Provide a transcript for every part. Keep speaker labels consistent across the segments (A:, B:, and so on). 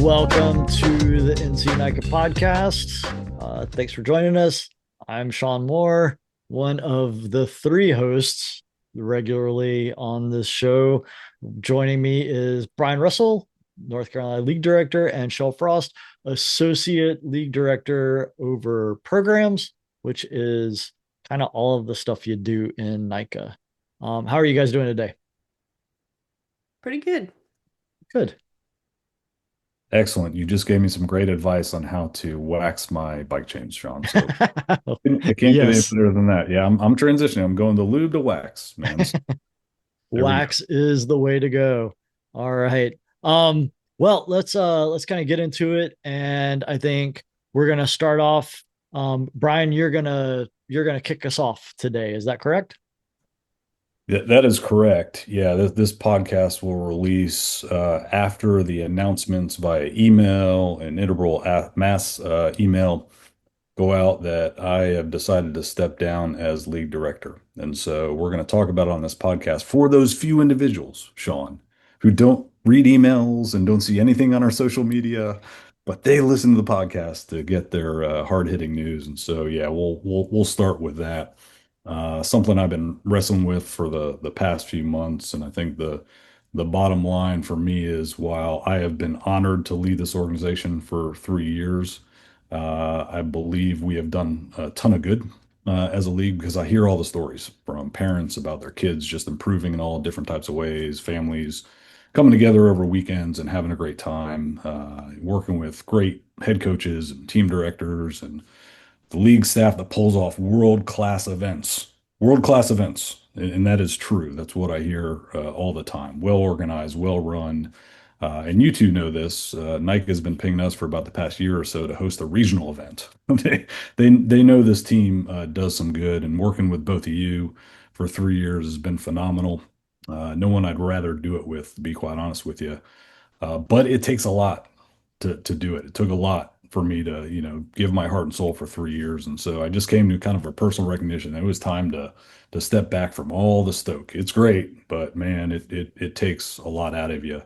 A: Welcome to the NC Nika podcast. Thanks for joining us. I'm Sean Moore, one of the three hosts regularly on this show. Joining me is Brian Russell, North Carolina League Director, and Shel Frost, Associate League Director over programs, which is kind of all of the stuff you do in NICA. How are you guys doing today?
B: Pretty good.
A: Good.
C: Excellent. You just gave me some great advice on how to wax my bike chains, Sean. So it can't get any
A: Yes.
C: better than that. Yeah, I'm transitioning. I'm going to lube to wax, man. So there we go.
A: Wax is the way to go. All right. Well, let's kind of get into it. And I think we're gonna start off. Brian, you're gonna kick us off today. Is that correct?
C: That is correct. Yeah, this podcast will release after the announcements via email and integral mass email go out that I have decided to step down as league director. And so we're going to talk about it on this podcast for those few individuals, Sean, who don't read emails and don't see anything on our social media, but they listen to the podcast to get their hard-hitting news. And so, yeah, we'll start with that. Something I've been wrestling with for the past few months, and I think the bottom line for me is while I have been honored to lead this organization for 3 years, I believe we have done a ton of good as a league because I hear all the stories from parents about their kids just improving in all different types of ways, families coming together over weekends and having a great time, working with great head coaches and team directors and the league staff that pulls off world class events. And that is true. That's what I hear all the time. Well organized, well run. And you two know this. Nike has been pinging us for about the past year or so to host a regional event. They know this team does some good, and working with both of you for 3 years has been phenomenal. No one I'd rather do it with, to be quite honest with you. But it takes a lot to do it. It took a lot for me to, give my heart and soul for 3 years. And so I just came to kind of a personal recognition. It was time to step back from all the stoke. It's great, but man, it takes a lot out of you.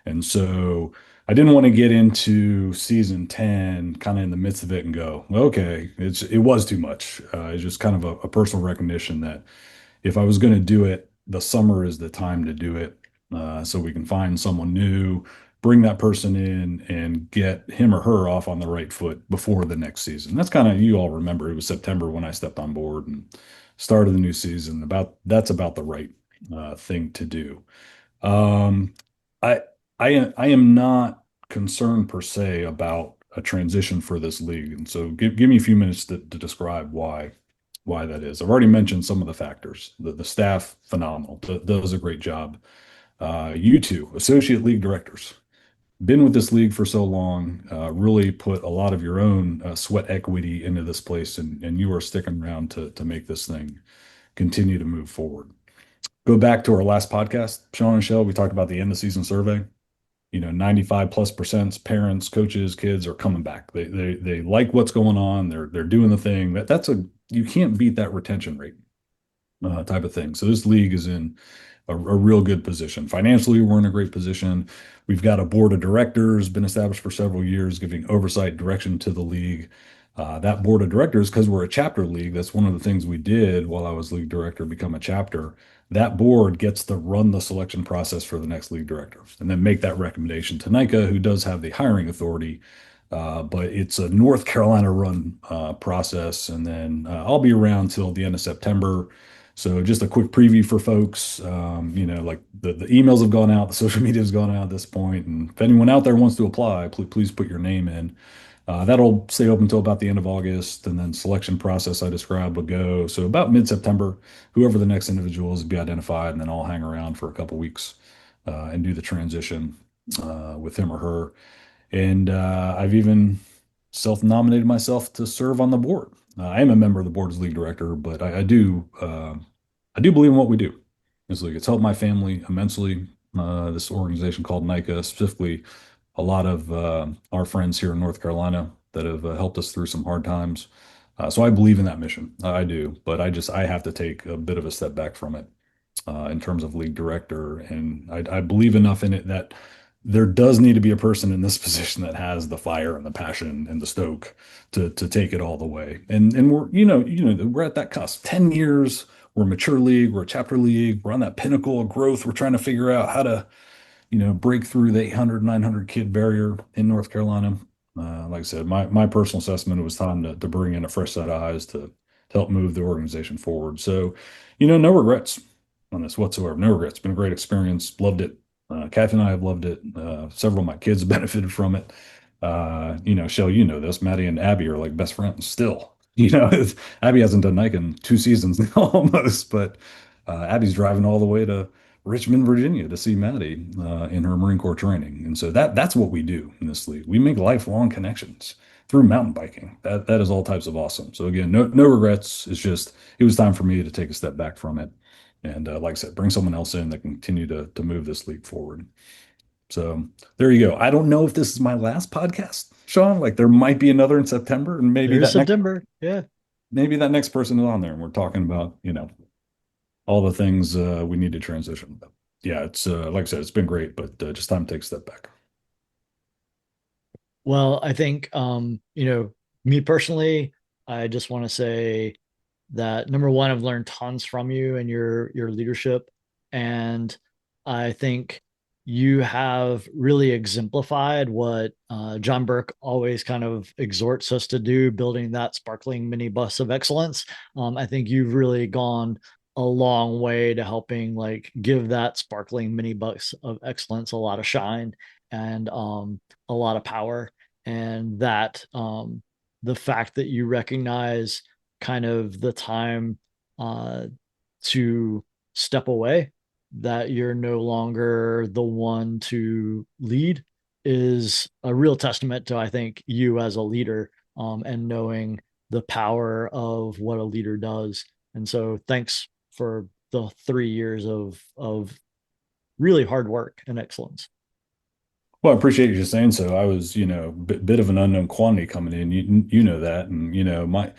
C: And so I didn't want to get into season 10 kind of in the midst of it and go, okay, it was too much. It's just kind of a personal recognition that if I was going to do it, the summer is the time to do it. So we can find someone new, bring that person in and get him or her off on the right foot before the next season. That's kind of, you all remember, it was September when I stepped on board and started the new season. That's about the right thing to do. Um, I I am not concerned per se about a transition for this league, and so give me a few minutes to describe why that is. I've already mentioned some of the factors. The staff phenomenal, does a great job. You two, associate league directors, been with this league for so long, really put a lot of your own sweat equity into this place, and you are sticking around to make this thing continue to move forward. Go back to our last podcast, Sean and Shell. We talked about the end of season survey. 95+% parents, coaches, kids are coming back. They like what's going on. They're doing the thing. That's a you can't beat that retention rate type of thing. So this league is in a real good position. Financially, we're in a great position. We've got a board of directors, been established for several years, giving oversight direction to the league. That board of directors, because we're a chapter league, that's one of the things we did while I was league director, become a chapter. That board gets to run the selection process for the next league director and then make that recommendation to NICA, who does have the hiring authority. But it's a North Carolina run process. And then I'll be around till the end of September. So just a quick preview for folks. Like the emails have gone out, the social media has gone out at this point. And if anyone out there wants to apply, please put your name in. That'll stay open until about the end of August, and then selection process I described will go. So about mid-September, whoever the next individual is will be identified, and then I'll hang around for a couple weeks and do the transition with him or her. And I've even self-nominated myself to serve on the board. I am a member of the board as league director, but I do believe in what we do. It's like it's helped my family immensely. This organization called NICA, specifically a lot of our friends here in North Carolina that have helped us through some hard times. So I believe in that mission. I do, but I have to take a bit of a step back from it in terms of league director, and I believe enough in it that there does need to be a person in this position that has the fire and the passion and the stoke to take it all the way. And we're, we're at that cusp. 10 years, we're a mature league, we're a chapter league, we're on that pinnacle of growth. We're trying to figure out how to, break through the 800, 900 kid barrier in North Carolina. Like I said, my personal assessment, it was time to bring in a fresh set of eyes to help move the organization forward. So, no regrets on this whatsoever. No regrets. It's been a great experience. Loved it. Kathy and I have loved it. Several of my kids have benefited from it. Shell, this. Maddie and Abby are like best friends still. Abby hasn't done Nike in 2 seasons now almost, but Abby's driving all the way to Richmond, Virginia to see Maddie in her Marine Corps training. And so that's what we do in this league. We make lifelong connections through mountain biking. That is all types of awesome. So again, no regrets. It's just it was time for me to take a step back from it. And like I said, bring someone else in that can continue to move this league forward. So there you go. I don't know if this is my last podcast, Sean. Like there might be another in September, and
A: There's September. Yeah.
C: maybe that next person is on there, and we're talking about all the things we need to transition. But yeah, it's like I said, it's been great, but just time to take a step back.
A: Well, I think me personally, I just want to say that number one, I've learned tons from you and your leadership. And I think you have really exemplified what John Burke always kind of exhorts us to do, building that sparkling mini bus of excellence. I think you've really gone a long way to helping like give that sparkling mini bus of excellence a lot of shine and a lot of power. And that the fact that you recognize kind of the time uh, to step away, that you're no longer the one to lead, is a real testament to, I think, you as a leader and knowing the power of what a leader does. And so thanks for the 3 years of really hard work and excellence.
C: Well, I appreciate you just saying so. I was, bit of an unknown quantity coming in. You know that, and my.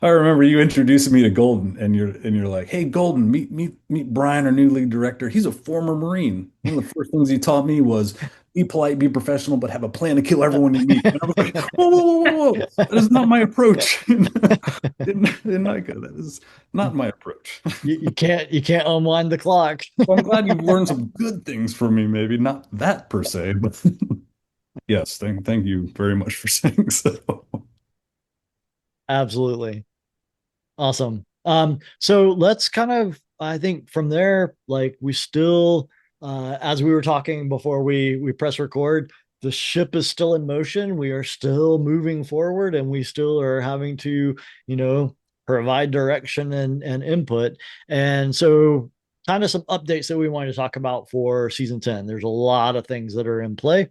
C: I remember you introducing me to Golden, and you're like, "Hey, Golden, meet Brian, our new league director. He's a former Marine. One of the first things he taught me was be polite, be professional, but have a plan to kill everyone you meet." And I was like, "Whoa, whoa, whoa, whoa, whoa! That is not my approach in NICA. That is not my approach."
A: You can't unwind the clock.
C: Well, I'm glad you've learned some good things from me, maybe not that per se, but yes, thank you very much for saying so.
A: Absolutely. Awesome. So let's kind of, I think from there, like we still, as we were talking before we press record, the ship is still in motion. We are still moving forward, and we still are having to, provide direction and input. And so, kind of some updates that we wanted to talk about for season 10. There's a lot of things that are in play,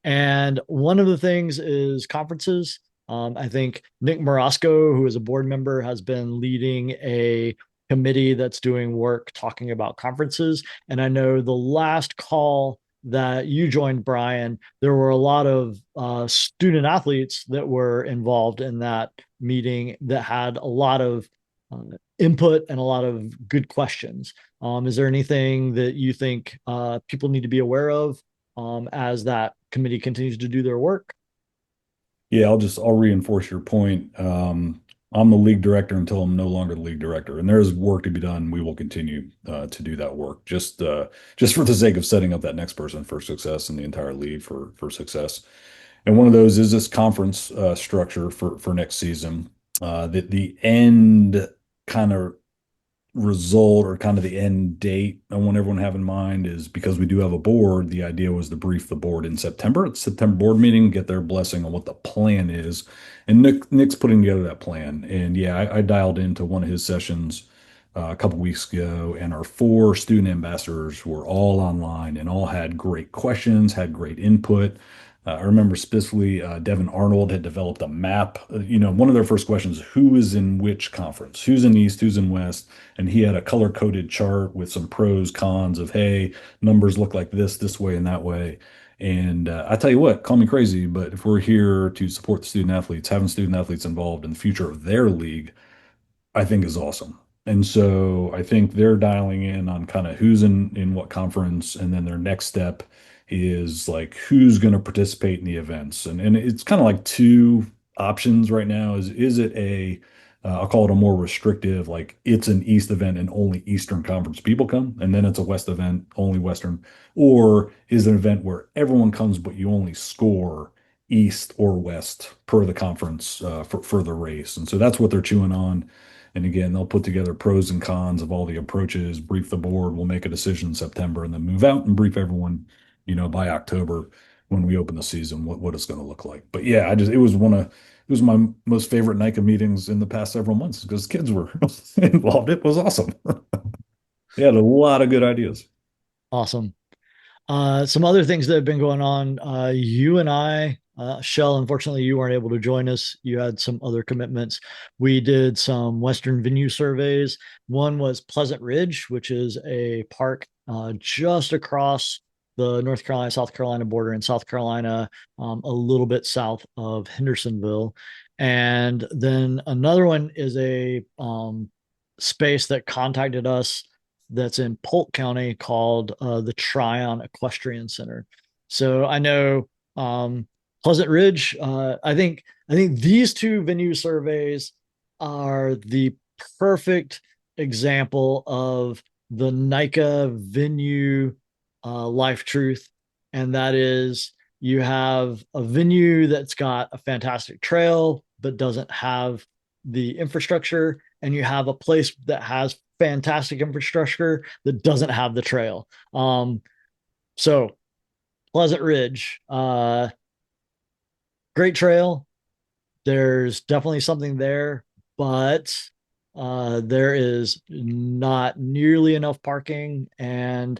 A: and one of the things is conferences. I think Nick Morosco, who is a board member, has been leading a committee that's doing work talking about conferences. And I know the last call that you joined, Brian, there were a lot of student athletes that were involved in that meeting that had a lot of uh, input and a lot of good questions. Is there anything that you think people need to be aware of as that committee continues to do their work?
C: Yeah, I'll reinforce your point. I'm the league director until I'm no longer the league director, and there's work to be done. We will continue to do that work, just for the sake of setting up that next person for success and the entire league for success. And one of those is this conference structure for next season. The end kind of result, or kind of the end date I want everyone to have in mind, is because we do have a board. The idea was to brief the board in September at the September board meeting, get their blessing on what the plan is. And Nick's putting together that plan. And yeah, I dialed into one of his sessions a couple weeks ago, and our 4 student ambassadors were all online and all had great questions, had great input. I remember specifically Devin Arnold had developed a map. One of their first questions: who is in which conference? Who's in East? Who's in West? And he had a color coded chart with some pros, cons of, hey, numbers look like this way, and that way. And I tell you what, call me crazy, but if we're here to support the student athletes, having student athletes involved in the future of their league, I think is awesome. And so I think they're dialing in on kind of who's in what conference, and then their next step is like who's going to participate in the events. And it's kind of like two options right now. Is it a I'll call it a more restrictive, like it's an East event and only Eastern Conference people come, and then it's a West event, only Western, or is it an event where everyone comes, but you only score East or West per the conference for the race. And so that's what they're chewing on. And again, they'll put together pros and cons of all the approaches, brief the board, we'll make a decision in September, and then move out and brief everyone, by October when we open the season, what it's going to look like. But yeah, it was my most favorite NICA meetings in the past several months because kids were involved. It was awesome. They had a lot of good ideas.
A: Awesome. Some other things that have been going on. You and I, Shell, unfortunately, you weren't able to join us. You had some other commitments. We did some Western venue surveys. One was Pleasant Ridge, which is a park just across the North Carolina, South Carolina border in South Carolina, a little bit south of Hendersonville. And then another one is a space that contacted us that's in Polk County called the Tryon Equestrian Center. So I know Pleasant Ridge. I think these two venue surveys are the perfect example of the NICA venue life truth, and that is you have a venue that's got a fantastic trail but doesn't have the infrastructure, and you have a place that has fantastic infrastructure that doesn't have the trail. So Pleasant Ridge, great trail. There's definitely something there, but there is not nearly enough parking, and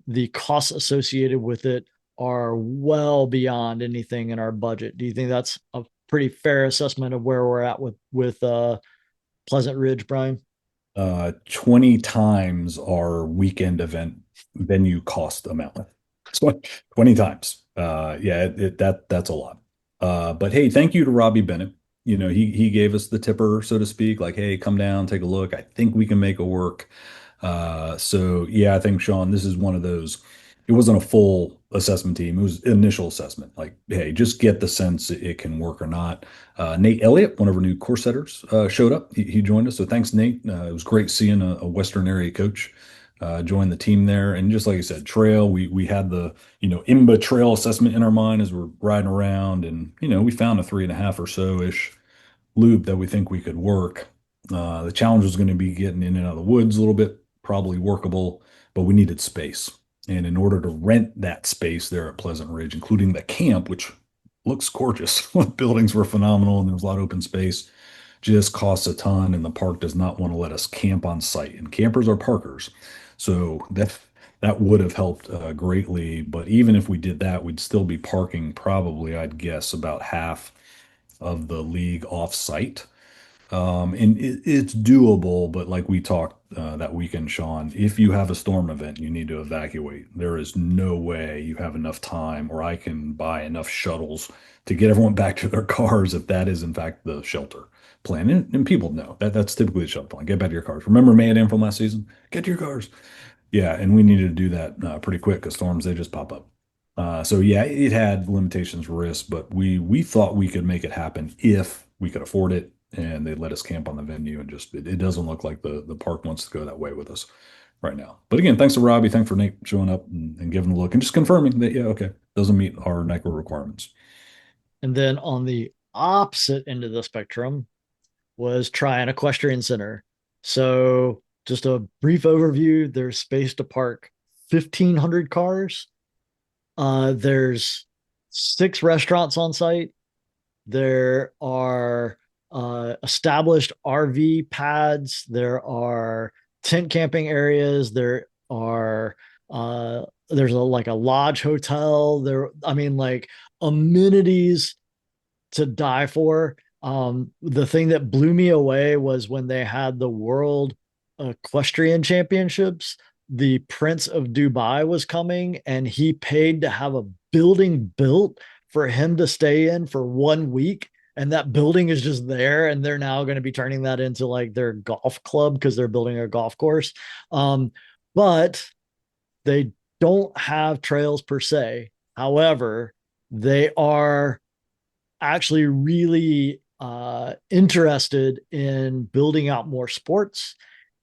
A: the costs associated with it are well beyond anything in our budget. Do you think that's a pretty fair assessment of where we're at with Pleasant Ridge, Brian?
C: 20 times our weekend event venue cost amount. So 20 times. Yeah, that's a lot. But hey, thank you to Robbie Bennett. He gave us the tipper, so to speak, like, hey, come down, take a look. I think we can make it work. So yeah, I think Sean, this is one of those. It wasn't a full assessment team. It was initial assessment. Like, hey, just get the sense it can work or not. Nate Elliott, one of our new course setters, showed up. He joined us. So thanks, Nate. It was great seeing a Western area coach join the team there. And just like you said, trail, we had the, IMBA trail assessment in our mind as we're riding around. And, we found a 3.5 or so ish loop that we think we could work. The challenge was going to be getting in and out of the woods a little bit, probably workable, but we needed space. And in order to rent that space there at Pleasant Ridge, including the camp, which looks gorgeous, buildings were phenomenal and there was a lot of open space, just costs a ton. And the park does not want to let us camp on site. And campers are parkers. So that would have helped greatly. But even if we did that, we'd still be parking probably, I'd guess, about half of the league off site. And it's doable, but like we talked that weekend, Sean, if you have a storm event, you need to evacuate. There is no way you have enough time, or I can buy enough shuttles to get everyone back to their cars if that is in fact the shelter plan. And people know that's typically the shelter plan. Get back to your cars. Remember Mayhem from last season? Get to your cars. Yeah, and we needed to do that pretty quick because storms they just pop up. So yeah, it had limitations, risks, but we thought we could make it happen if we could afford it, and they let us camp on the venue. And just it doesn't look like the park wants to go that way with us right now. But again, thanks to Robbie, thanks for Nate showing up and giving a look and just confirming that yeah, okay, doesn't meet our NICO requirements.
A: And then on the opposite end of the spectrum was Tryon Equestrian Center. So just a brief overview, there's space to park 1,500 cars. There's 6 restaurants on site. There are established RV pads. There are tent camping areas. There's like a lodge hotel. I mean, like amenities to die for. The thing that blew me away was when they had the World Equestrian Championships. The Prince of Dubai was coming, and he paid to have a building built for him to stay in for 1 week. And that building is just there, and they're now going to be turning that into like their golf club because they're building a golf course. But they don't have trails per se. However, they are actually really interested in building out more sports,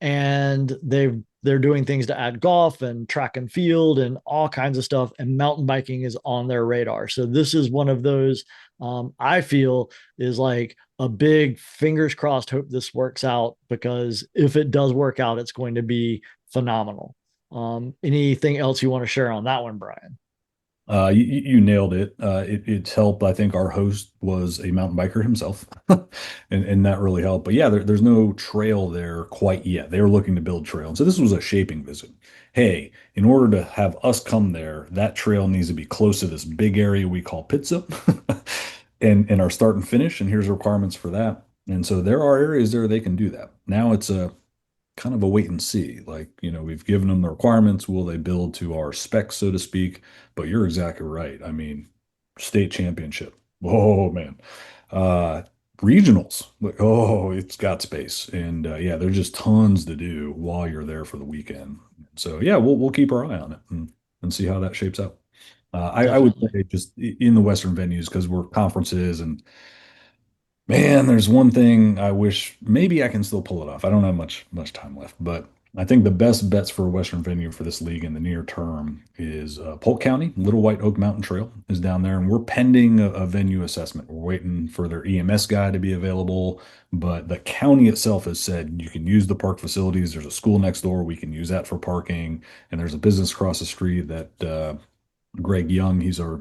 A: and they're doing things to add golf and track and field and all kinds of stuff, and mountain biking is on their radar. So this is one of those, I feel, is like a big fingers crossed hope this works out, because if it does work out, it's going to be phenomenal. Anything else you want to share on that one, Brian?
C: You nailed it. It's helped. I think our host was a mountain biker himself, and that really helped. But yeah, there's no trail there quite yet. They were looking to build trail. And so this was a shaping visit. Hey, in order to have us come there, that trail needs to be close to this big area we call pizza and our start and finish. And here's the requirements for that. And so there are areas there they can do that. Now it's a kind of a wait and see. Like, we've given them the requirements. Will they build to our specs, so to speak? But you're exactly right. I mean, state championship. Oh man. Uh, regionals. Like, oh, it's got space. And yeah, there's just tons to do while you're there for the weekend. So yeah, we'll keep our eye on it and see how that shapes out. I would
A: Definitely.
C: say just in the Western venues, because we're conferences and man, there's one thing I wish maybe I can still pull it off. I don't have much time left, but I think the best bets for a Western venue for this league in the near term is Polk County. Little White Oak Mountain Trail is down there, and we're pending a venue assessment. We're waiting for their EMS guy to be available, but the county itself has said you can use the park facilities. There's a school next door. We can use that for parking, and there's a business across the street that Greg Young, he's our,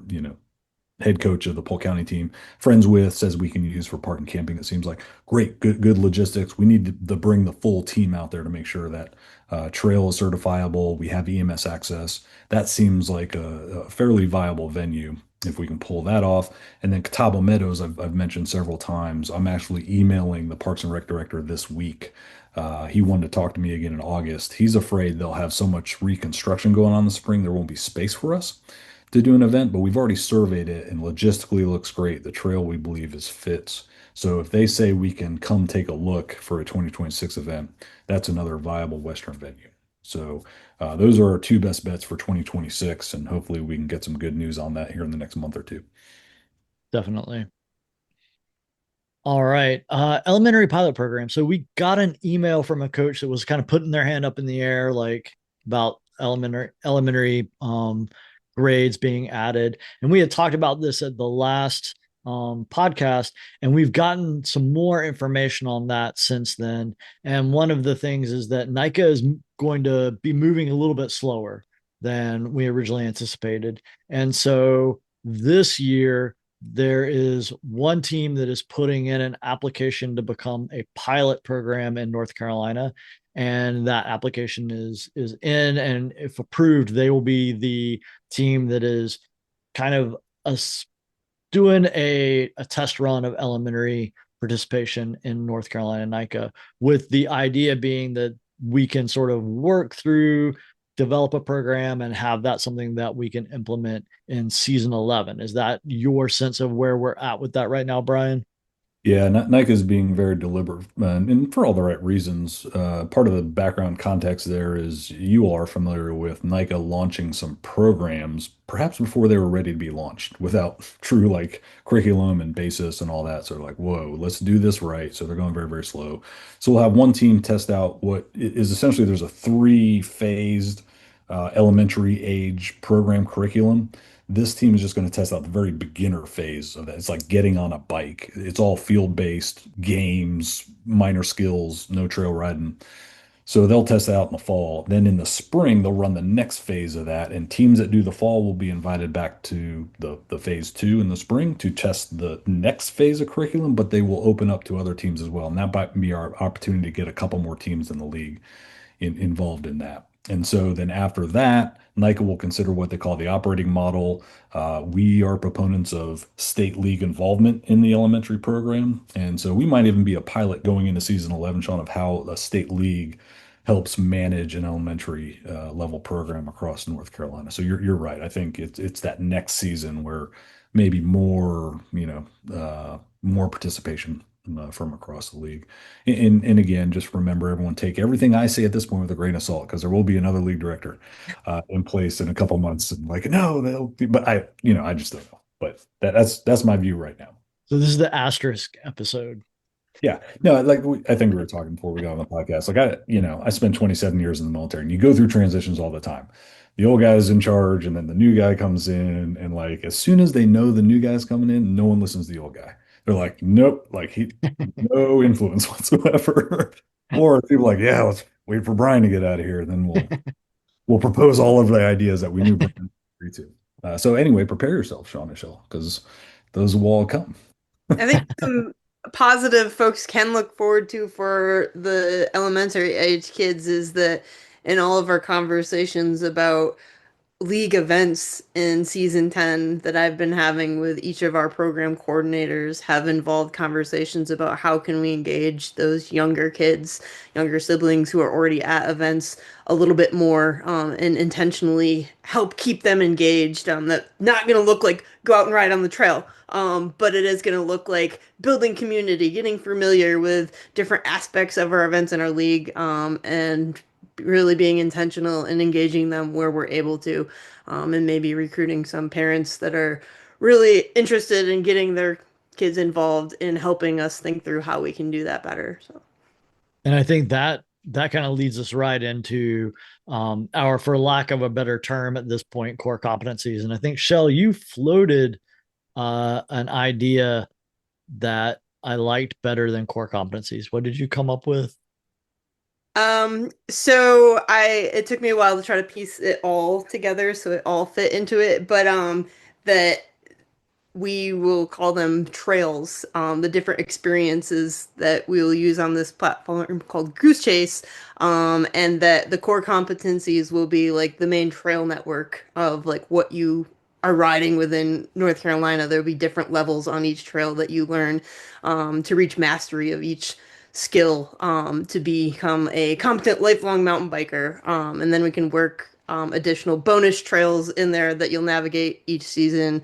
C: head coach of the Polk County team, friends with, says we can use for park and camping. It seems like great, good logistics. We need to bring the full team out there to make sure that trail is certifiable. We have EMS access. That seems like a fairly viable venue if we can pull that off. And then Catawba Meadows, I've mentioned several times. I'm actually emailing the Parks and Rec director this week. He wanted to talk to me again in August. He's afraid they'll have so much reconstruction going on in the spring, there won't be space for us to do an event, but we've already surveyed it and logistically looks great. The trail we believe is fits. So if they say we can come take a look for a 2026 event, that's another viable Western venue. So those are our two best bets for 2026, and hopefully we can get some good news on that here in the next month or two.
A: Definitely. All right. Elementary pilot program. So we got an email from a coach that was kind of putting their hand up in the air, like about elementary grades being added. And we had talked about this at the last podcast, and we've gotten some more information on that since then. And one of the things is that NICA is going to be moving a little bit slower than we originally anticipated. And so this year, there is one team that is putting in an application to become a pilot program in North Carolina, and that application is in, and if approved, they will be the team that is kind of a, doing a test run of elementary participation in North Carolina NICA, with the idea being that we can sort of work through, develop a program, and have that something that we can implement in season 11. Is that your sense of where we're at with that right now, Brian?
C: Yeah, Nike is being very deliberate, and for all the right reasons. Part of the background context there is you are familiar with Nike launching some programs, perhaps before they were ready to be launched, without true like curriculum and basis and all that. So they're like, whoa, let's do this right. So they're going very, very slow. So we'll have one team test out what is essentially there's a three-phased elementary age program curriculum. This team is just going to test out the very beginner phase of that. It's like getting on a bike. It's all field-based games, minor skills, no trail riding. So they'll test that out in the fall. Then in the spring, they'll run the next phase of that. And teams that do the fall will be invited back to the phase two in the spring to test the next phase of curriculum, but they will open up to other teams as well. And that might be our opportunity to get a couple more teams in the league involved in that. And so then after that, NICA will consider what they call the operating model. We are proponents of state league involvement in the elementary program. And so we might even be a pilot going into season 11, Sean, of how a state league helps manage an elementary level program across North Carolina. So you're right. I think it's that next season where maybe more, more participation from across the league. And again, just remember, everyone take everything I say at this point with a grain of salt, because there will be another league director in place in a couple months, and like, no, they'll be, but I just don't know. But that's my view right now.
A: So this is the asterisk episode.
C: Yeah, no, like I think we were talking before we got on the podcast. Like I spent 27 years in the military, and you go through transitions all the time. The old guy's in charge, and then the new guy comes in, and like as soon as they know the new guy's coming in, no one listens to the old guy. They're like, nope, like he no influence whatsoever. Or people are like, yeah, let's wait for Brian to get out of here, then we'll propose all of the ideas that we knew Brian would agree to. So anyway, prepare yourself, Sean Michelle, because those will all come.
B: I think some positive folks can look forward to for the elementary age kids is that in all of our conversations about league events in season 10 that I've been having with each of our program coordinators have involved conversations about how can we engage those younger kids, younger siblings who are already at events a little bit more and intentionally help keep them engaged. That not going to look like go out and ride on the trail, but it is going to look like building community, getting familiar with different aspects of our events in our league, and really being intentional and engaging them where we're able to, and maybe recruiting some parents that are really interested in getting their kids involved in helping us think through how we can do that better. So,
A: And I think that kind of leads us right into our, for lack of a better term at this point, core competencies. And I think, Shell, you floated an idea that I liked better than core competencies. What did you come up with?
B: so it took me a while to try to piece it all together so it all fit into it, but that we will call them trails, the different experiences that we will use on this platform called Goose Chase, and that the core competencies will be like the main trail network of like what you are riding within North Carolina. There'll be different levels on each trail that you learn to reach mastery of each skill, to become a competent lifelong mountain biker. And then we can work additional bonus trails in there that you'll navigate each season,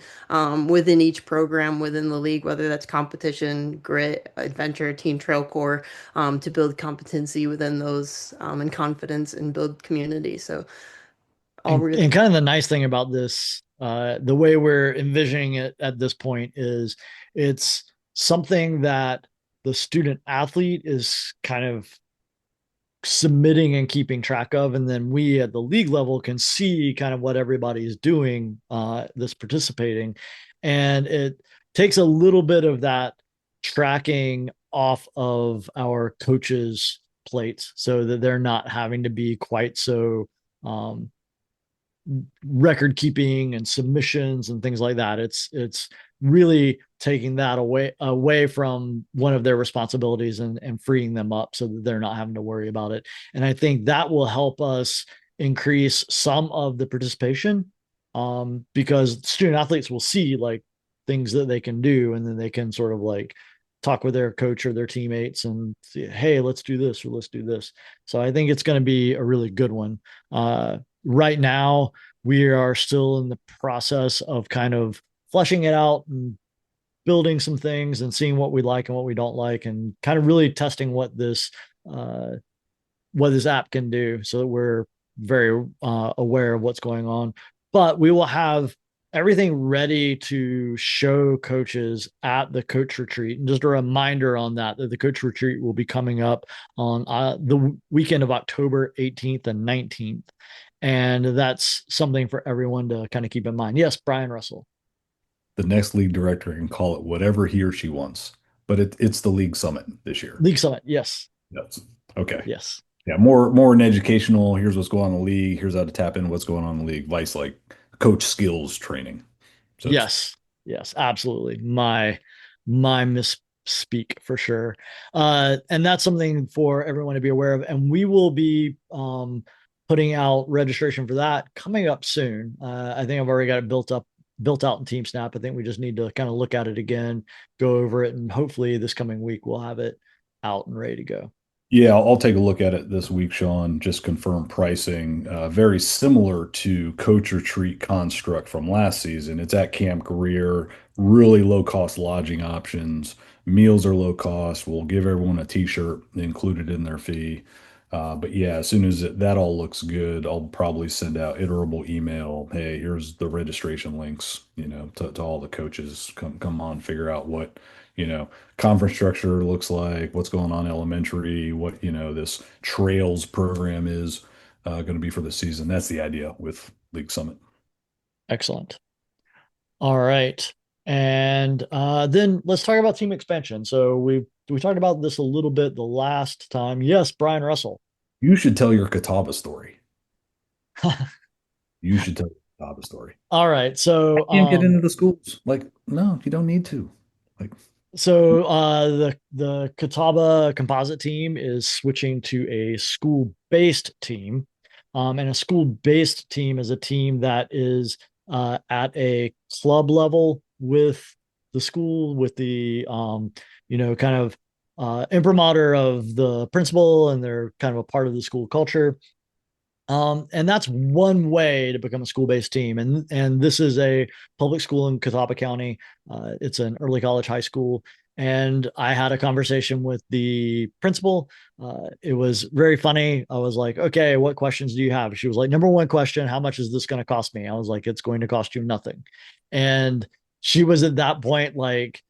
B: within each program within the league, whether that's competition, grit, adventure, team trail core, to build competency within those, and confidence and build community. So all
A: And,
B: really,
A: and kind of the nice thing about this, the way we're envisioning it at this point is it's something that the student athlete is kind of submitting and keeping track of, and then we at the league level can see kind of what everybody's doing that's participating, and it takes a little bit of that tracking off of our coaches plates so that they're not having to be quite so um, record keeping and submissions and things like that. It's really taking that away from one of their responsibilities and freeing them up so that they're not having to worry about it. And I think that will help us increase some of the participation, because student athletes will see like things that they can do, and then they can sort of like talk with their coach or their teammates and say, hey, let's do this or let's do this. So I think it's going to be a really good one. Right now, we are still in the process of kind of fleshing it out and building some things and seeing what we like and what we don't like, and kind of really testing uh, what this app can do, so that we're very aware of what's going on. But we will have everything ready to show coaches at the coach retreat. And just a reminder on that the coach retreat will be coming up on the weekend of October 18th and 19th. And that's something for everyone to kind of keep in mind. Yes, Brian Russell.
C: The next league director can call it whatever he or she wants, but it's the league summit this year.
A: League Summit. Yes.
C: Yes. Okay.
A: Yes.
C: Yeah, more an educational. Here's what's going on in the league. Here's how to tap into what's going on in the league. Vice like coach skills training. So
A: Yes. Yes. Absolutely. My misspeak for sure. And that's something for everyone to be aware of. And we will be putting out registration for that coming up soon. I think I've already got it built out in TeamSnap. I think we just need to kind of look at it again, go over it, and hopefully this coming week we'll have it out and ready to go.
C: yeah, I'll take a look at it this week, Sean. Just confirm pricing. Very similar to Coach Retreat construct from last season. It's at Camp Career, really low cost lodging options, Meals are low cost. We'll give everyone a t-shirt included in their fee. But yeah, as soon as that all looks good, I'll probably send out iterable email. Hey, here's the registration links, to all the coaches. Come on, figure out what, conference structure looks like, what's going on elementary, what, this trails program is going to be for the season. That's the idea with League Summit.
A: Excellent. All right. And then let's talk about team expansion. So we talked about this a little bit the last time. Yes, Brian Russell.
C: You should tell your Catawba story. You should tell your Catawba story.
A: All right. So
C: Can't get into the schools. Like, no, you don't need to. Like,
A: the Catawba composite team is switching to a school-based team. And a school-based team is a team that is at a club level with the school, with the kind of imprimatur of the principal, and they're kind of a part of the school culture. And that's one way to become a school-based team. And this is a public school in Catawba County. It's an early college high school. And I had a conversation with the principal. It was very funny. I was like, okay, what questions do you have? She was like, number one question, how much is this going to cost me? I was like, it's going to cost you nothing. And she was at that point, like,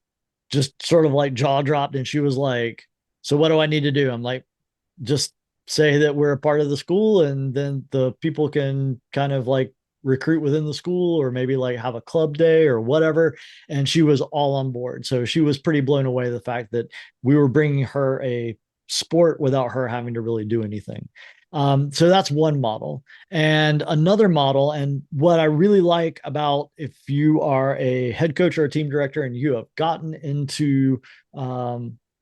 A: just sort of like jaw dropped. And she was like, so what do I need to do? I'm like, just say that we're a part of the school, and then the people can kind of like recruit within the school, or maybe like have a club day or whatever. And she was all on board. So she was pretty blown away the fact that we were bringing her a sport without her having to really do anything. So that's one model. And another model, and what I really like about, if you are a head coach or a team director and you have gotten into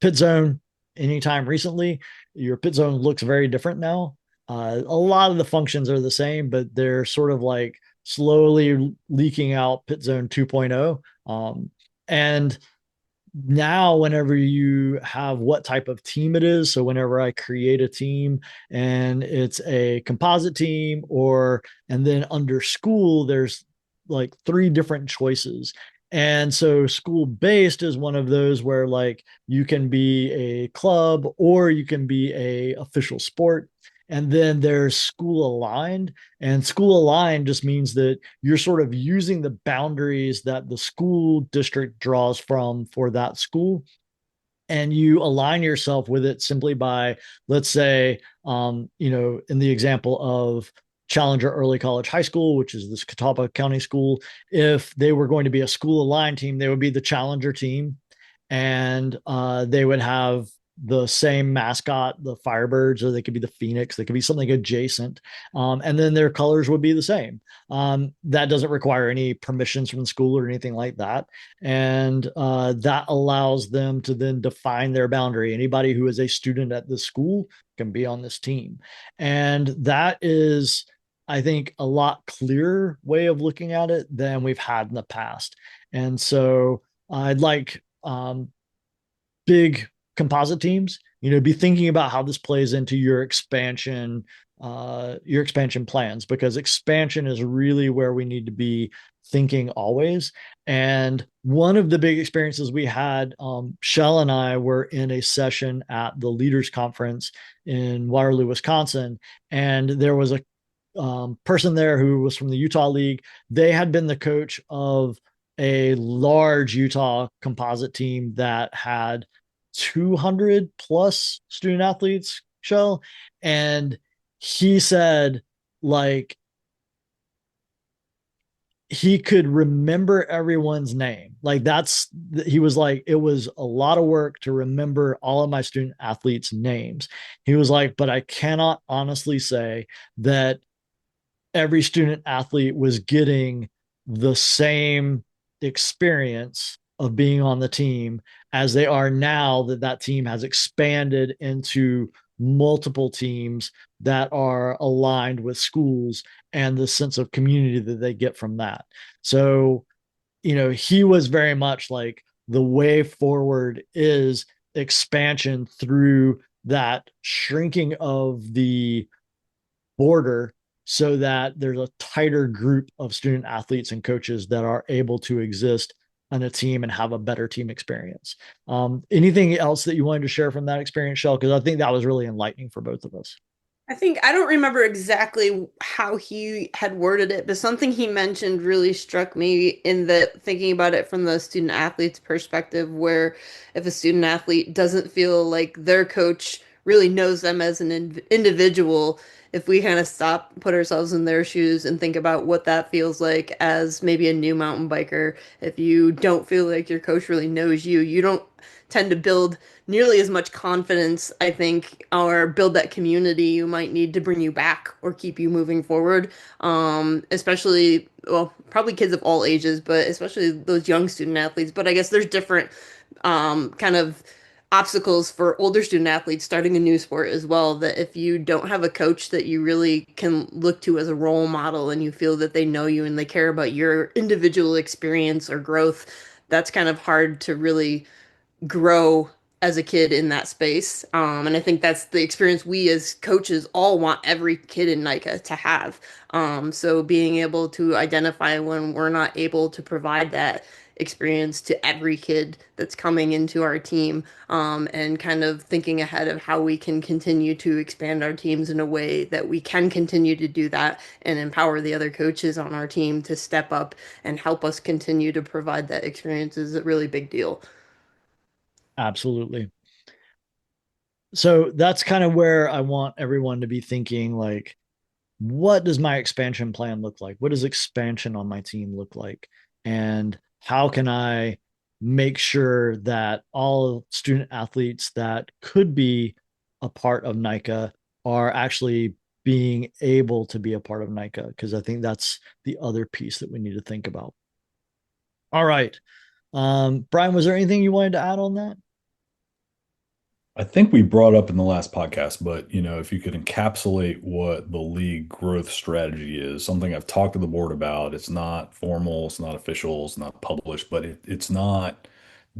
A: pit zone anytime recently, your pit zone looks very different now. A lot of the functions are the same, but they're sort of like slowly leaking out pit zone 2.0. And now whenever you have what type of team it is, so whenever I create a team and it's a composite team, or and then under school there's like three different choices. And so school based is one of those where like you can be a club or you can be a official sport. And then there's school aligned, and school aligned just means that you're sort of using the boundaries that the school district draws from for that school, and you align yourself with it simply by, let's say, in the example of Challenger Early College High School, which is this Catawba County school, if they were going to be a school aligned team, they would be the Challenger team, and they would have the same mascot, the Firebirds, or they could be the Phoenix. They could be something adjacent, and then their colors would be the same. That doesn't require any permissions from the school or anything like that, and that allows them to then define their boundary. Anybody who is a student at this school can be on this team, and that is, I think, a lot clearer way of looking at it than we've had in the past. And so I'd like big composite teams, be thinking about how this plays into your expansion plans, because expansion is really where we need to be thinking always. And one of the big experiences we had, Shell and I were in a session at the leaders conference in Waterloo, Wisconsin, and there was a person there who was from the Utah League. They had been the coach of a large Utah composite team that had 200 plus student athletes, Shell. And he said, like, he could remember everyone's name. Like, he was like, it was a lot of work to remember all of my student athletes' names. He was like, but I cannot honestly say that every student athlete was getting the same experience of being on the team as they are now that that team has expanded into multiple teams that are aligned with schools, and the sense of community that they get from that. So, he was very much like, the way forward is expansion through that shrinking of the border, so that there's a tighter group of student athletes and coaches that are able to exist on a team and have a better team experience. Anything else that you wanted to share from that experience, Shell? Because I think that was really enlightening for both of us.
B: I think I don't remember exactly how he had worded it, but something he mentioned really struck me in the thinking about it from the student athlete's perspective, where if a student athlete doesn't feel like their coach really knows them as an individual, if we kind of stop, put ourselves in their shoes and think about what that feels like as maybe a new mountain biker, if you don't feel like your coach really knows you, you don't tend to build nearly as much confidence, I think, or build that community you might need to bring you back or keep you moving forward. Especially, well, probably kids of all ages, but especially those young student athletes. But I guess there's different kind of obstacles for older student athletes starting a new sport as well. That if you don't have a coach that you really can look to as a role model and you feel that they know you and they care about your individual experience or growth, that's kind of hard to really grow as a kid in that space. And I think that's the experience we as coaches all want every kid in NICA to have. So being able to identify when we're not able to provide that experience to every kid that's coming into our team, and kind of thinking ahead of how we can continue to expand our teams in a way that we can continue to do that and empower the other coaches on our team to step up and help us continue to provide that experience is a really big deal.
A: Absolutely. So that's kind of where I want everyone to be thinking, like, what does my expansion plan look like? What does expansion on my team look like? And how can I make sure that all student athletes that could be a part of NICA are actually being able to be a part of NICA? Because I think that's the other piece that we need to think about. All right. Brian, was there anything you wanted to add on that?
C: I think we brought up in the last podcast, but if you could encapsulate what the league growth strategy is, something I've talked to the board about. It's not formal, it's not official, it's not published, but it's not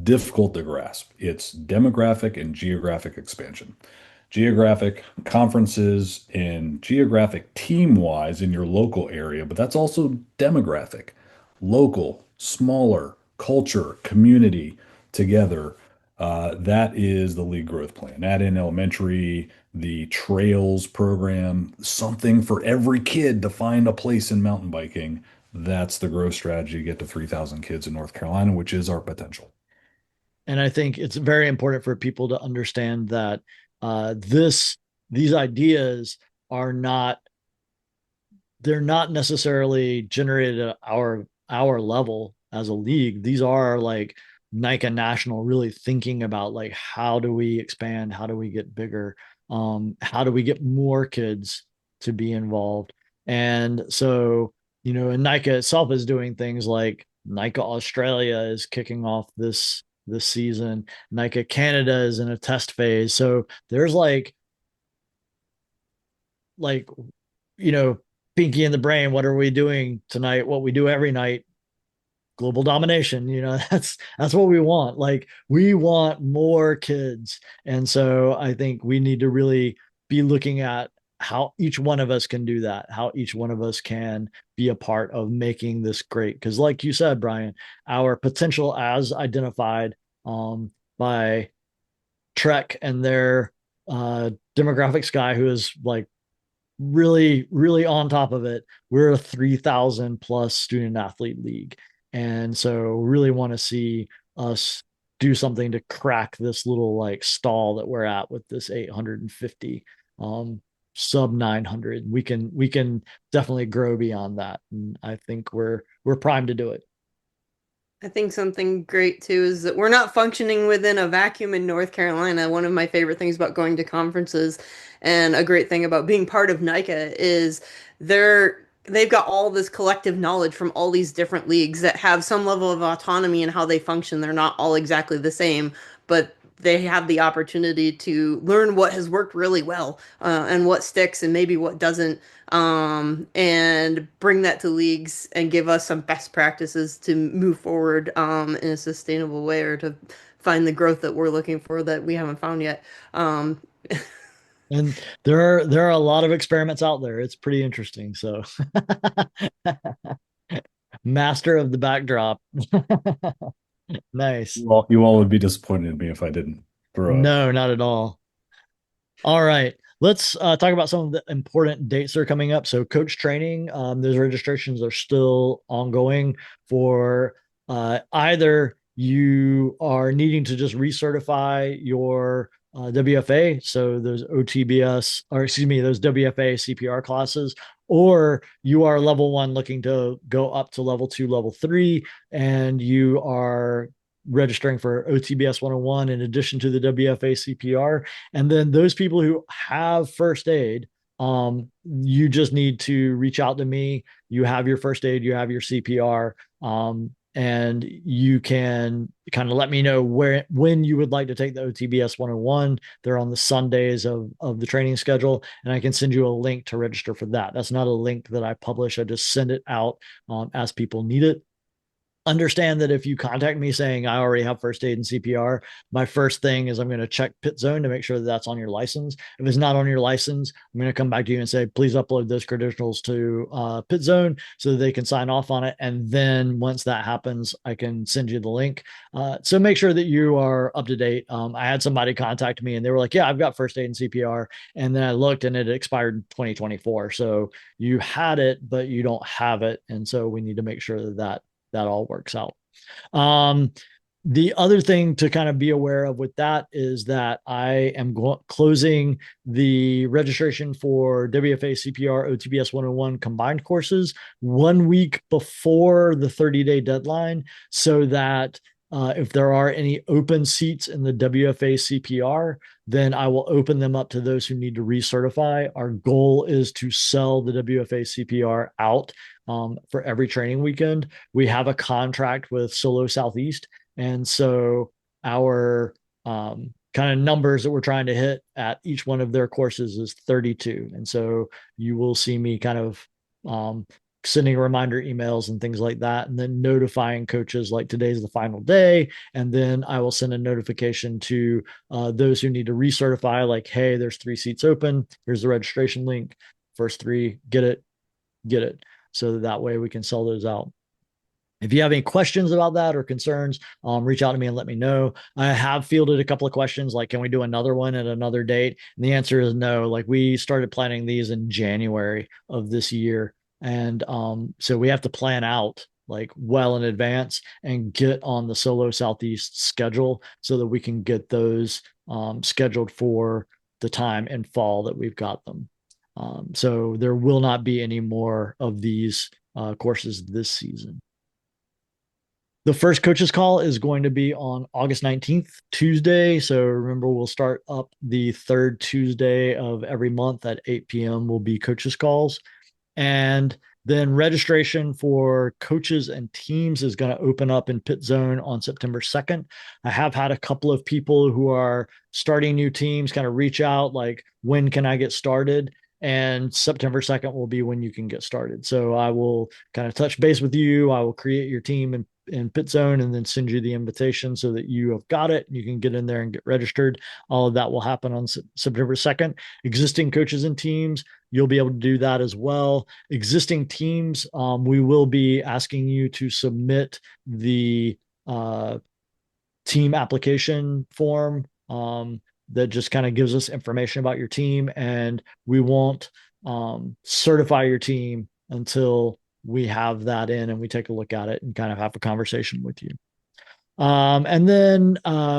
C: difficult to grasp. It's demographic and geographic expansion. Geographic conferences and geographic team wise in your local area, but that's also demographic, local, smaller, culture, community together. That is the league growth plan. Add in elementary, the trails program, something for every kid to find a place in mountain biking. That's the growth strategy to get to 3,000 kids in North Carolina, which is our potential.
A: And I think it's very important for people to understand that these ideas are not they're not necessarily generated at our level as a league. These are like NICA National really thinking about, like, how do we expand, how do we get bigger, how do we get more kids to be involved. And so, and NICA itself is doing things like NICA Australia is kicking off this season. NICA Canada is in a test phase. So there's like you know, Pinky in the Brain, what are we doing tonight? What we do every night, global domination. That's what we want. Like, we want more kids. And so I think we need to really be looking at how each one of us can do that, how each one of us can be a part of making this great. Because like you said, Brian, our potential as identified by Trek and their demographics guy, who is like really, really on top of it. We're a 3,000 plus student athlete league. And so really want to see us do something to crack this little like stall that we're at with this 850 sub 900. We can definitely grow beyond that. And I think we're primed to do it.
B: I think something great too is that we're not functioning within a vacuum in North Carolina. One of my favorite things about going to conferences and a great thing about being part of NICA is they've got all this collective knowledge from all these different leagues that have some level of autonomy in how they function. They're not all exactly the same, but they have the opportunity to learn what has worked really well, and what sticks and maybe what doesn't, and bring that to leagues and give us some best practices to move forward, in a sustainable way or to find the growth that we're looking for that we haven't found yet. Um,
A: And there are a lot of experiments out there. It's pretty interesting. So master of the backdrop. Nice.
C: You all would be disappointed in me if I didn't throw up.
A: No, not at all. All right. Let's talk about some of the important dates that are coming up. So, coach training, those registrations are still ongoing for either you are needing to just recertify your WFA, so those OTBS, or excuse me, those WFA CPR classes, or you are level one looking to go up to level two, level three, and you are registering for OTBS 101 in addition to the WFA CPR. And then those people who have first aid, you just need to reach out to me. You have your first aid, you have your CPR, and you can kind of let me know when you would like to take the OTBS 101. They're on the Sundays of the training schedule, and I can send you a link to register for that. That's not a link that I publish. I just send it out as people need it. Understand that if you contact me saying I already have first aid and CPR, my first thing is I'm going to check pit zone to make sure that that's on your license. If it's not on your license, I'm going to come back to you and say, please upload those credentials to pit zone so that they can sign off on it. And then once that happens, I can send you the link. So make sure that you are up to date. I had somebody contact me and they were like, yeah, I've got first aid and CPR. And then I looked and it expired in 2024. So you had it, but you don't have it. And so we need to make sure that all works out. Um, the other thing to kind of be aware of with that is that I am closing the registration for WFA CPR OTBS 101 combined courses 1 week before the 30-day deadline so that if there are any open seats in the WFA CPR, then I will open them up to those who need to recertify. Our goal is to sell the WFA CPR out for every training weekend. We have a contract with Solo Southeast. And so our kind of numbers that we're trying to hit at each one of their courses is 32. And so you will see me kind of sending reminder emails and things like that, and then notifying coaches like today's the final day. And then I will send a notification to those who need to recertify, like, hey, there's 3 seats open. Here's the registration link. First 3, get it. So that way we can sell those out. If you have any questions about that or concerns, reach out to me and let me know. I have fielded a couple of questions like, can we do another one at another date? And the answer is no. Like, we started planning these in January of this year. And so we have to plan out like well in advance and get on the Solo Southeast schedule so that we can get those scheduled for the time in fall that we've got them. So there will not be any more of these courses this season. The first coaches call is going to be on August 19th, Tuesday. So remember, we'll start up the third Tuesday of every month at 8 p.m. will be coaches calls. And then registration for coaches and teams is going to open up in Pit Zone on September 2nd. I have had a couple of people who are starting new teams kind of reach out, like, when can I get started? And September 2nd will be when you can get started. So I will kind of touch base with you. I will create your team in Pit Zone and then send you the invitation so that you have got it. You can get in there and get registered. All of that will happen on September 2nd. Existing coaches and teams, you'll be able to do that as well. Existing teams, we will be asking you to submit the team application form that just kind of gives us information about your team, and we won't certify your team until we have that in and we take a look at it and kind of have a conversation with you. And then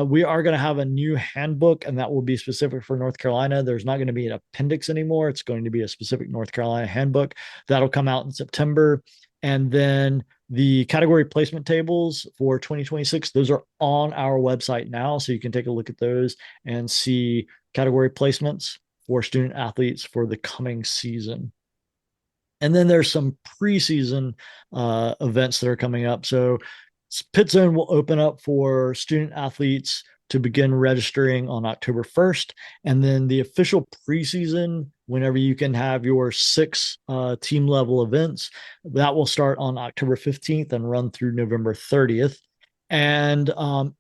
A: we are going to have a new handbook, and that will be specific for North Carolina. There's not going to be an appendix anymore. It's going to be a specific North Carolina handbook that'll come out in September. And then the category placement tables for 2026, those are on our website now. So you can take a look at those and see category placements for student athletes for the coming season. And then there's some preseason events that are coming up. So Pit Zone will open up for student athletes to begin registering on October 1st. And then the official preseason, whenever you can have your 6 team level events, that will start on October 15th and run through November 30th. And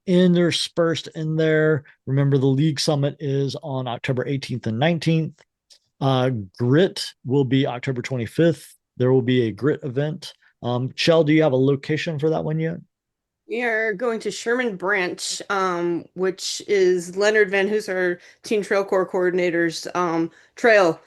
A: interspersed in there, remember the league summit is on October 18th and 19th. Grit will be October 25th. There will be a Grit event. Shell, do you have a location for that one yet?
B: We are going to Sherman Branch, which is Leonard Van Hoos, our Teen Trail Corps coordinator's trail.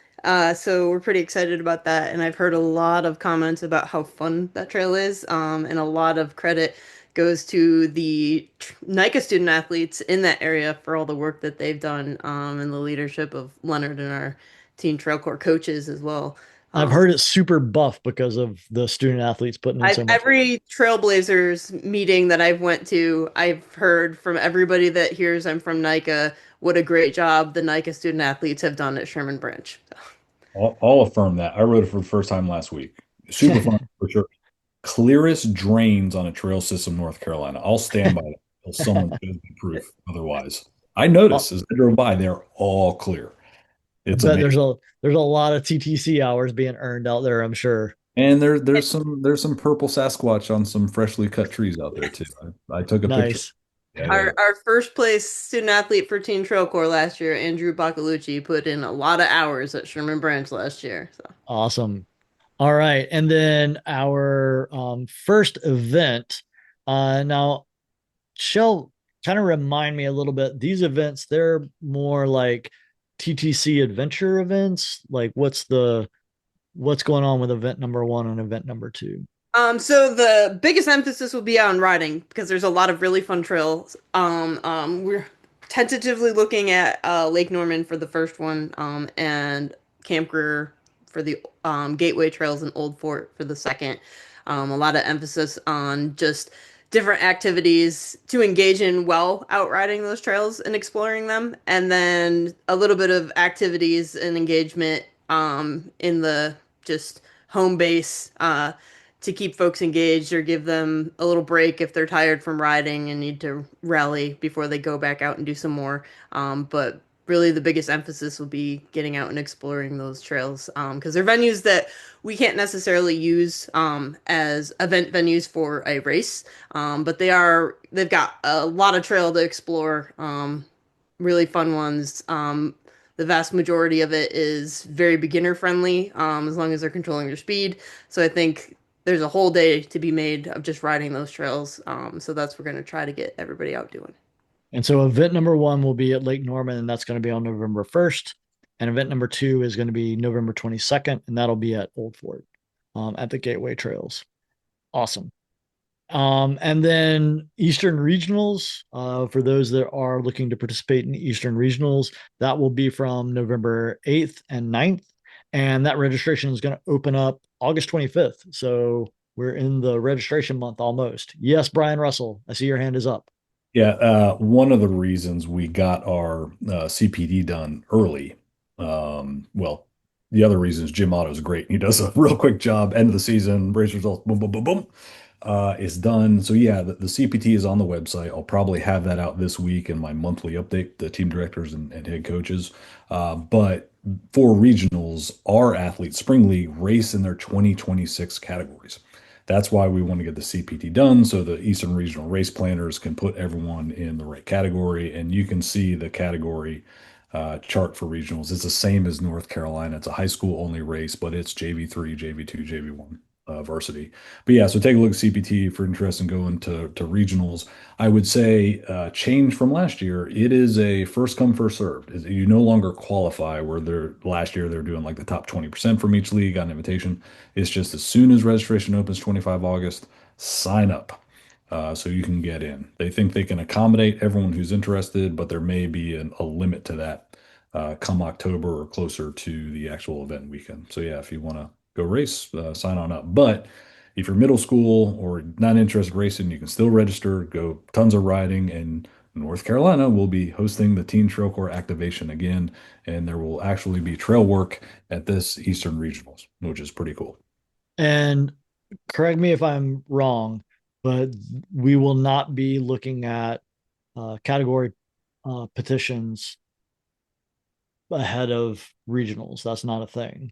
B: So we're pretty excited about that, and I've heard a lot of comments about how fun that trail is, and a lot of credit goes to the NICA student athletes in that area for all the work that they've done, and the leadership of Leonard and our Teen Trail Corps coaches as well.
A: I've
B: Um,
A: heard it's super buff because of the student athletes putting in
B: I've
A: so much work.
B: every Trailblazers meeting that I've went to, I've heard from everybody that hears I'm from NICA what a great job the NICA student athletes have done at Sherman Branch.
C: I'll affirm that. I rode it for the first time last week. Super fun for sure. Clearest drains on a trail system, North Carolina. I'll stand by that until someone shows me proof otherwise. I
A: I
C: noticed as I drove by, they're all clear. It's
A: bet
C: amazing.
A: there's a lot of TTC hours being earned out there, I'm sure.
C: And there's some purple Sasquatch on some freshly cut trees out there too. I took a picture.
A: Nice.
C: Yeah, yeah.
B: Our first place student athlete for Teen Trail Corps last year, Andrew Bacalucci, put in a lot of hours at Sherman Branch last year. So
A: Awesome. All right. And then our first event. Now, Shell, kind of remind me a little bit. These events, they're more like TTC adventure events. Like what's going on with event number one and event number two?
B: So the biggest emphasis will be on riding because there's a lot of really fun trails. We're tentatively looking at Lake Norman for the first one, and Camp Greer for the Gateway Trails and Old Fort for the second. A lot of emphasis on just different activities to engage in while out riding those trails and exploring them, and then a little bit of activities and engagement in the just home base. To keep folks engaged or give them a little break if they're tired from riding and need to rally before they go back out and do some more. But really, the biggest emphasis will be getting out and exploring those trails because they're venues that we can't necessarily use as event venues for a race, but they've got a lot of trail to explore. Really fun ones. The vast majority of it is very beginner friendly, as long as they're controlling their speed. So I think there's a whole day to be made of just riding those trails. So that's what we're going to try to get everybody out doing.
A: And so event number one will be at Lake Norman, and that's going to be on November 1st. And event number two is going to be November 22nd, and that'll be at Old Fort at the Gateway Trails. Awesome. And then Eastern Regionals, for those that are looking to participate in Eastern Regionals, that will be from November 8th and 9th. And that registration is going to open up August 25th. So we're in the registration month almost. Yes, Brian Russell, I see your hand is up.
C: Yeah, one of the reasons we got our CPD done early, well, the other reason is Jim Otto's great. He does a real quick job, end of the season, race results, boom, boom, boom, boom. It's done. So yeah, the CPT is on the website. I'll probably have that out this week in my monthly update, the team directors and head coaches. But for regionals, our athletes, Spring League, race in their 2026 categories. That's why we want to get the CPT done so the Eastern Regional race planners can put everyone in the right category. And you can see the category chart for regionals. It's the same as North Carolina. It's a high school only race, but it's JV3, JV2, JV1 varsity. But yeah, so take a look at CPT if you're interested in going to regionals. I would say change from last year. It is a first come, first served. You no longer qualify where they're last year they're doing like the top 20% from each league on invitation. It's just as soon as registration opens 25 August, sign up. So you can get in. They think they can accommodate everyone who's interested, but there may be a limit to that come October or closer to the actual event weekend. So yeah, if you want to go race, sign on up. But if you're middle school or not interested in racing, you can still register, go tons of riding, and North Carolina will be hosting the Teen Trail Corps activation again, and there will actually be trail work at this Eastern Regionals, which is pretty cool.
A: And correct me if I'm wrong, but we will not be looking at category petitions ahead of regionals. That's not a thing.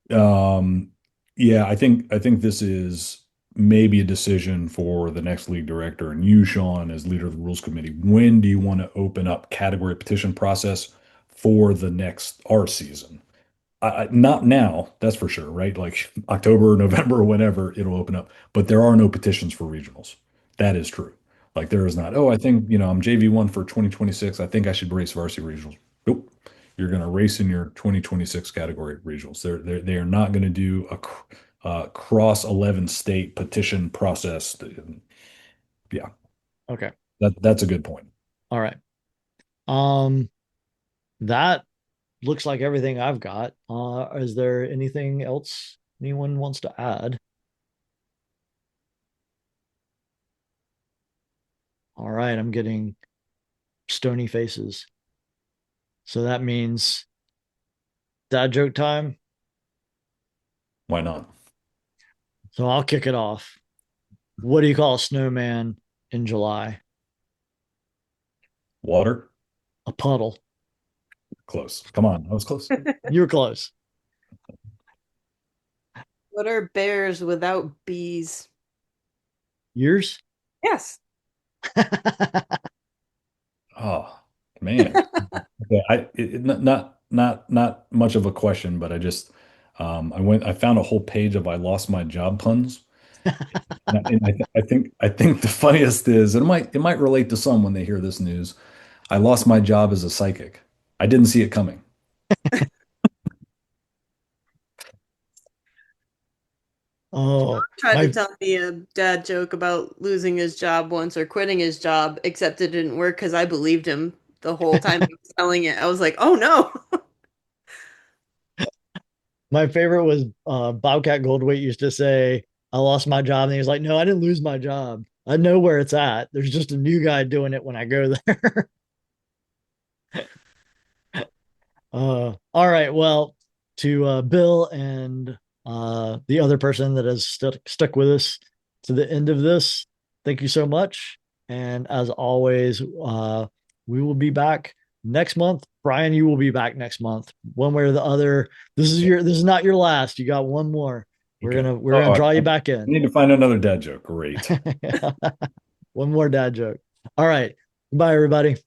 C: Um, yeah, I think this is maybe a decision for the next league director and you, Sean, as leader of the rules committee. When do you want to open up category petition process for the next art season? Not now, that's for sure, right? Like October, November, whenever it'll open up. But there are no petitions for regionals. That is true. Like there is not, oh, I think, I'm JV1 for 2026. I think I should race varsity regionals. Nope. You're going to race in your 2026 category regionals. They are not going to do a cross 11 state petition process. Yeah,
A: Okay.
C: that's a good point.
A: All right. Um, that looks like everything I've got. Is there anything else anyone wants to add? All right, I'm getting stony faces. So that means dad joke time.
C: Why not?
A: So I'll kick it off. What do you call a snowman in July?
C: Water?
A: A puddle.
C: Close. Come on. I was close.
A: You were close.
B: What are bears without bees?
A: Yours?
B: Yes.
C: Oh, man. Okay, not much of a question, but I found a whole page of I lost my job puns. And I think the funniest is, and it might relate to some when they hear this news. I lost my job as a psychic. I didn't see it coming.
A: Oh,
B: Tried to
A: my
B: tell me a dad joke about losing his job once or quitting his job, except it didn't work because I believed him the whole time he was telling it. I was like, oh no.
A: my favorite was Bobcat Goldthwait used to say, I lost my job. And he was like, no, I didn't lose my job. I know where it's at. There's just a new guy doing it when I go there. All right. Well, to Bill and the other person that has stuck with us to the end of this, thank you so much. And as always, we will be back next month. Brian, you will be back next month, one way or the other. This is not your last. You got one more. We're
C: Okay.
A: gonna we're
C: Oh,
A: gonna
C: I
A: draw you
C: I
A: back in.
C: need to find another dad joke. Great.
A: One more dad joke. All right. Goodbye, everybody.